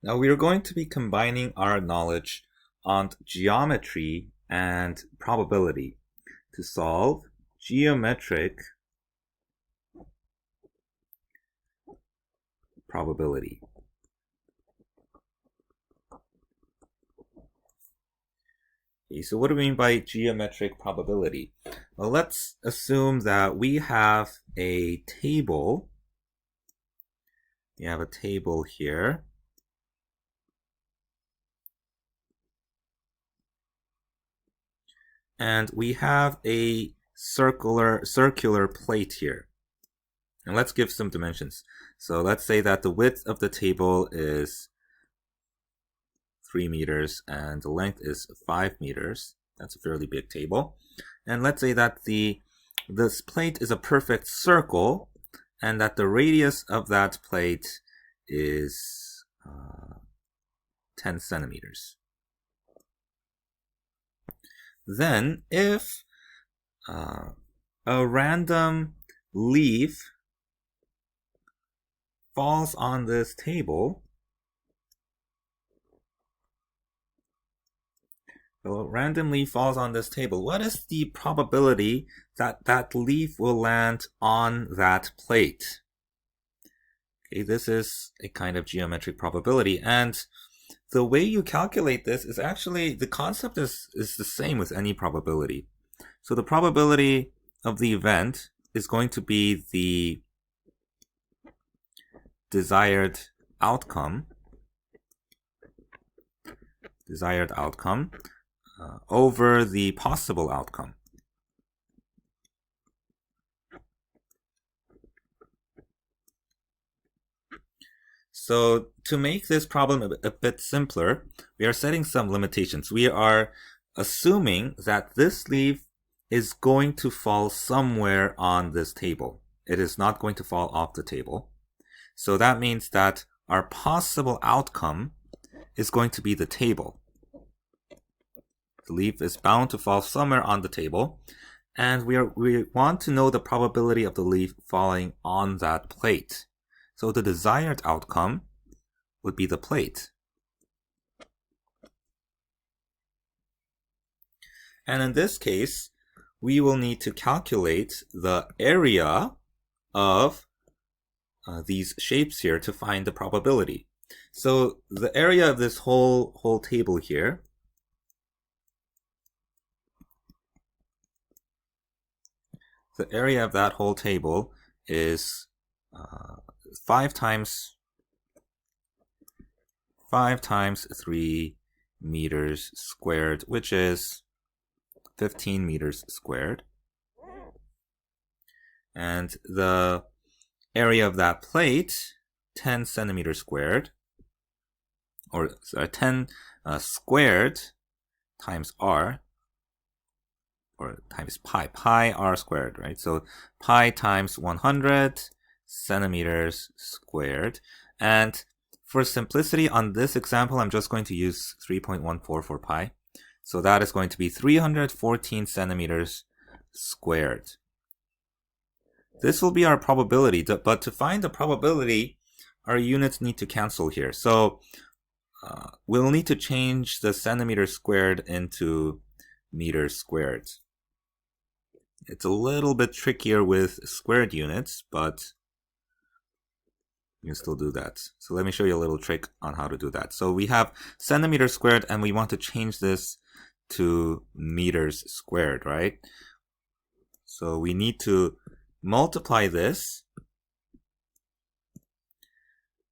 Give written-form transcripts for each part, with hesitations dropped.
Now we are going to be combining our knowledge on geometry and probability to solve geometric probability. Okay, so what do we mean by geometric probability? Well, let's assume that we have a table. We have a table here. And we have a circular plate here. And let's give some dimensions. So let's say that the width of the table is 3 meters and the length is 5 meters. That's a fairly big table. And let's say that this plate is a perfect circle and that the radius of that plate is 10 centimeters. Then if a random leaf falls on this table, what is the probability that that leaf will land on that plate? Okay, this is a kind of geometric probability, and the way you calculate this is actually, the concept is the same with any probability. So the probability of the event is going to be the desired outcome over the possible outcome. So to make this problem a bit simpler, we are setting some limitations. We are assuming that this leaf is going to fall somewhere on this table. It is not going to fall off the table. So that means that our possible outcome is going to be the table. The leaf is bound to fall somewhere on the table, and we want to know the probability of the leaf falling on that plate. So the desired outcome would be the plate. And in this case, we will need to calculate the area of these shapes here to find the probability. So the area of this whole table here is 5 times 3 meters squared, which is 15 meters squared. And the area of that plate, 10 centimeters squared, or 10 squared times r, or times pi r squared, right? So pi times 100 centimeters squared. And for simplicity on this example, I'm just going to use 3.14 for pi. So that is going to be 314 centimeters squared. This will be our probability, but to find the probability, our units need to cancel here. So we'll need to change the centimeters squared into meters squared. It's a little bit trickier with squared units, but you can still do that. So let me show you a little trick on how to do that. So we have centimeters squared and we want to change this to meters squared, right? So we need to multiply this.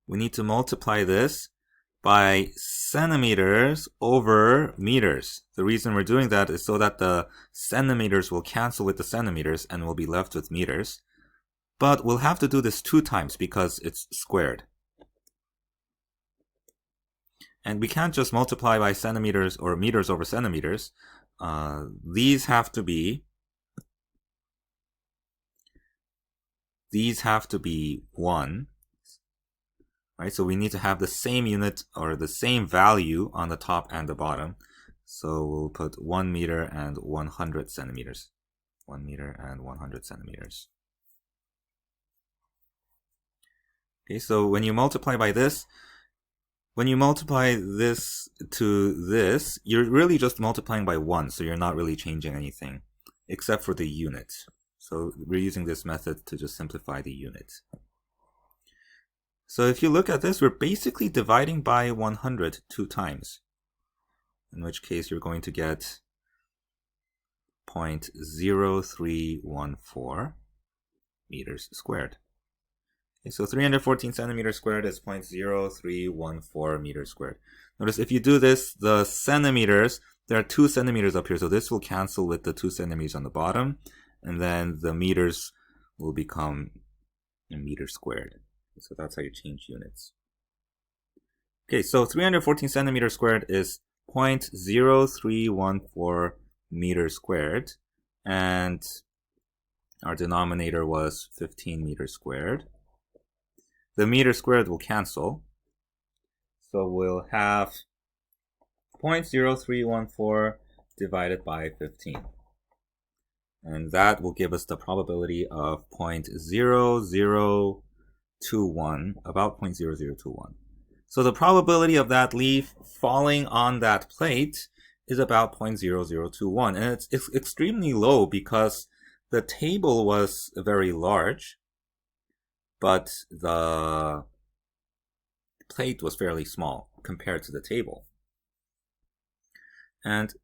We need to multiply this by centimeters over meters. The reason we're doing that is so that the centimeters will cancel with the centimeters and we'll be left with meters. But we'll have to do this 2 times because it's squared. And we can't just multiply by centimeters or meters over centimeters. These have to be 1. Right, so we need to have the same unit or the same value on the top and the bottom. So we'll put 1 meter and 100 centimeters. 1 meter and 100 centimeters. Okay, so when you multiply by this, when you multiply this to this, you're really just multiplying by 1, so you're not really changing anything, except for the unit. So we're using this method to just simplify the unit. So if you look at this, we're basically dividing by 100 2 times, in which case you're going to get 0.0314 meters squared. Okay, so 314 centimeters squared is 0.0314 meters squared. Notice if you do this, the centimeters, there are 2 centimeters up here, so this will cancel with the 2 centimeters on the bottom, and then the meters will become a meter squared. So that's how you change units. Okay, so 314 centimeters squared is 0.0314 meters squared, and our denominator was 15 meters squared. The meter squared will cancel, so we'll have 0.0314 divided by 15. And that will give us the probability of 0.0021, about 0.0021. So the probability of that leaf falling on that plate is about 0.0021. And it's extremely low because the table was very large, but the plate was fairly small compared to the table. And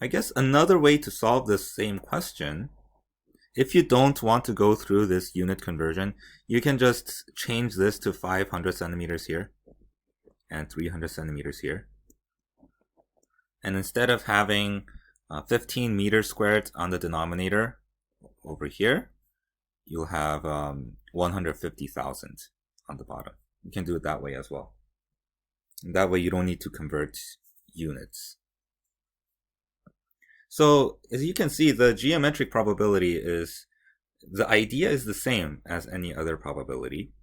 I guess another way to solve this same question, if you don't want to go through this unit conversion, you can just change this to 500 centimeters here and 300 centimeters here. And instead of having 15 meters squared on the denominator over here, you'll have 150,000 on the bottom. You can do it that way as well. And that way you don't need to convert units. So as you can see, the geometric probability is, the idea is the same as any other probability.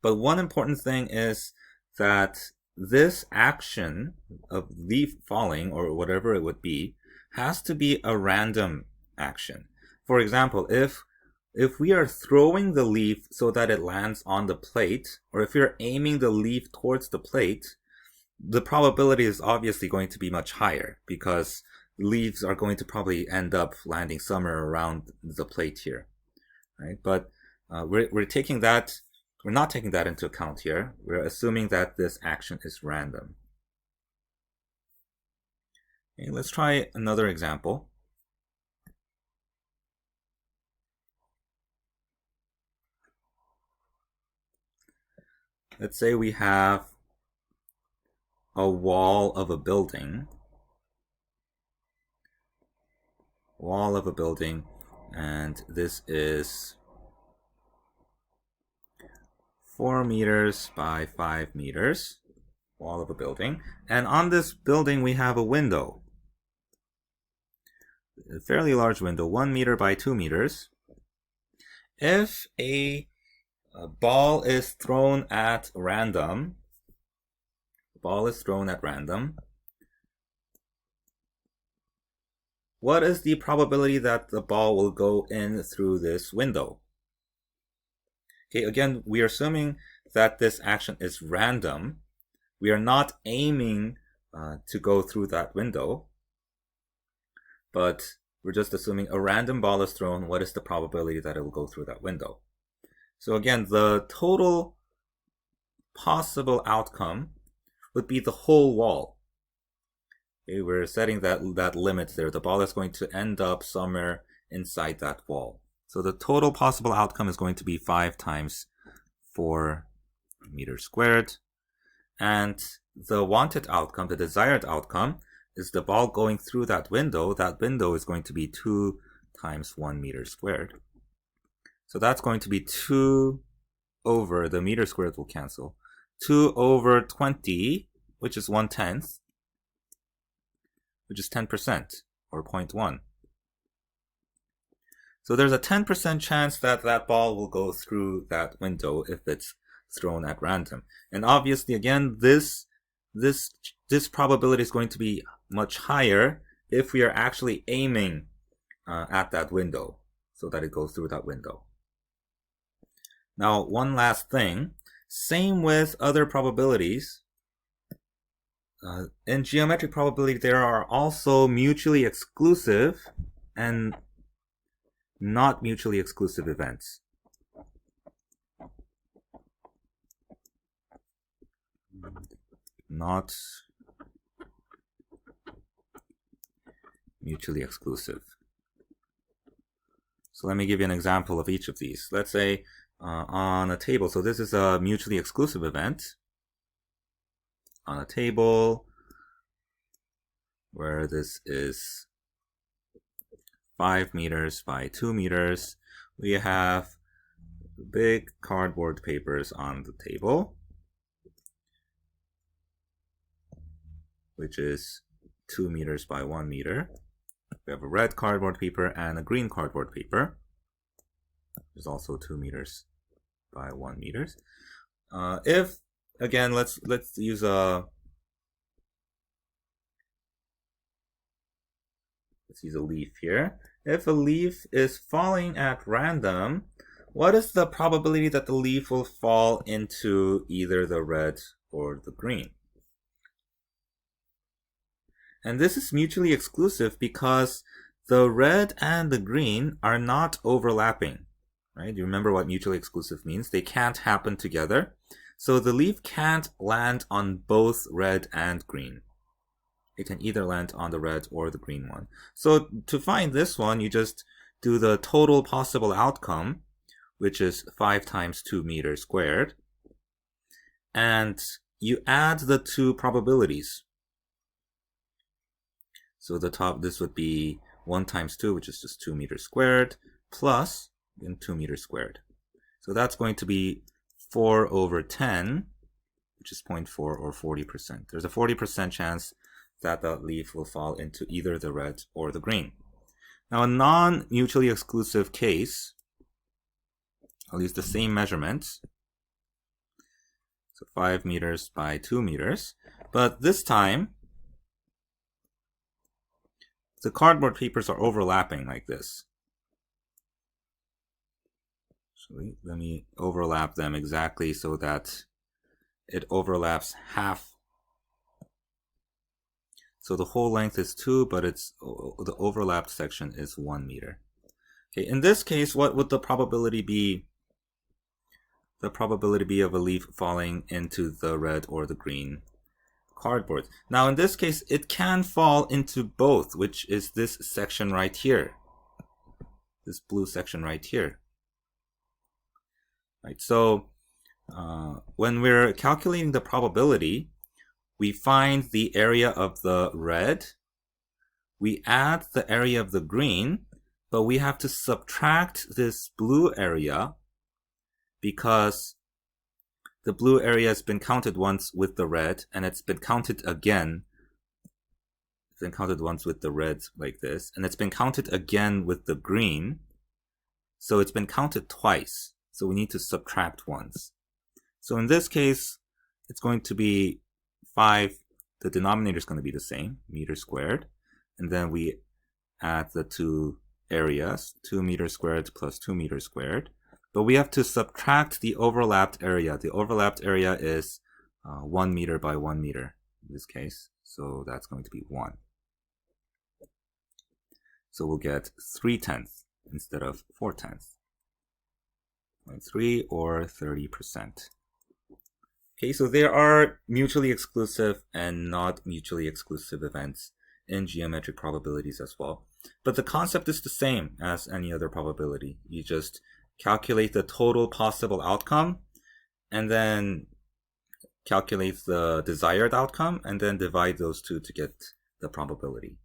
But one important thing is that this action of leaf falling, or whatever it would be, has to be a random action. For example, if we are throwing the leaf so that it lands on the plate, or if you're aiming the leaf towards the plate, the probability is obviously going to be much higher because leaves are going to probably end up landing somewhere around the plate here, right? But we're not taking that into account here. We're assuming that this action is random. Okay, let's try another example. Let's say we have a wall of a building. And this is 4 meters by 5 meters, wall of a building. And on this building we have a window, a fairly large window, 1 meter by 2 meters. If a ball is thrown at random, what is the probability that the ball will go in through this window? Okay, again, we are assuming that this action is random. We are not aiming to go through that window, but we're just assuming a random ball is thrown. What is the probability that it will go through that window? So again, the total possible outcome would be the whole wall. Okay, we're setting that limit there. The ball is going to end up somewhere inside that wall. So the total possible outcome is going to be 5 times 4 meters squared. And the wanted outcome, the desired outcome, is the ball going through that window. That window is going to be 2 times 1 meter squared. So that's going to be 2 over, the meter squared will cancel, 2 over 20, which is 1/10, which is 10%, or 0.1. So there's a 10% chance that that ball will go through that window if it's thrown at random. And obviously, again, this probability is going to be much higher if we are actually aiming at that window so that it goes through that window. Now, one last thing. Same with other probabilities. In geometric probability, there are also mutually exclusive and not mutually exclusive events. Not mutually exclusive. So let me give you an example of each of these. Let's say on a table, so this is a mutually exclusive event. On a table where this is 5 meters by 2 meters, we have big cardboard papers on the table, which is 2 meters by 1 meter. We have a red cardboard paper and a green cardboard paper. There's also 2 meters by 1 meters. If again, let's use a leaf here. If a leaf is falling at random, what is the probability that the leaf will fall into either the red or the green? And this is mutually exclusive because the red and the green are not overlapping, right? You remember what mutually exclusive means? They can't happen together. So the leaf can't land on both red and green. It can either land on the red or the green one. So to find this one, you just do the total possible outcome, which is 5 times 2 meters squared. And you add the two probabilities. So the top, this would be 1 times 2, which is just 2 meters squared, plus 2 meters squared. So that's going to be 4 over 10, which is 0.4 or 40%. There's a 40% chance that the leaf will fall into either the red or the green. Now, a non-mutually exclusive case, I'll use the same measurements. So 5 meters by 2 meters. But this time, the cardboard papers are overlapping like this. So let me overlap them exactly so that it overlaps half. So the whole length is 2, but the overlapped section is 1 meter. Okay, in this case, what would the probability be? The probability of a leaf falling into the red or the green cardboard. Now in this case, it can fall into both, which is this section right here. This blue section right here. Right, so when we're calculating the probability, we find the area of the red, we add the area of the green, but we have to subtract this blue area because the blue area has been counted once with the red, and it's been counted again. It's been counted once with the red like this, and it's been counted again with the green. So it's been counted twice. So we need to subtract once. So in this case, it's going to be 5. The denominator is going to be the same, meters squared. And then we add the two areas, 2 meters squared plus 2 meters squared. But we have to subtract the overlapped area. The overlapped area is 1 meter by 1 meter in this case. So that's going to be 1. So we'll get 3/10 instead of 4/10. 0.3 or 30%. Okay, so there are mutually exclusive and not mutually exclusive events in geometric probabilities as well. But the concept is the same as any other probability. You just calculate the total possible outcome and then calculate the desired outcome and then divide those two to get the probability.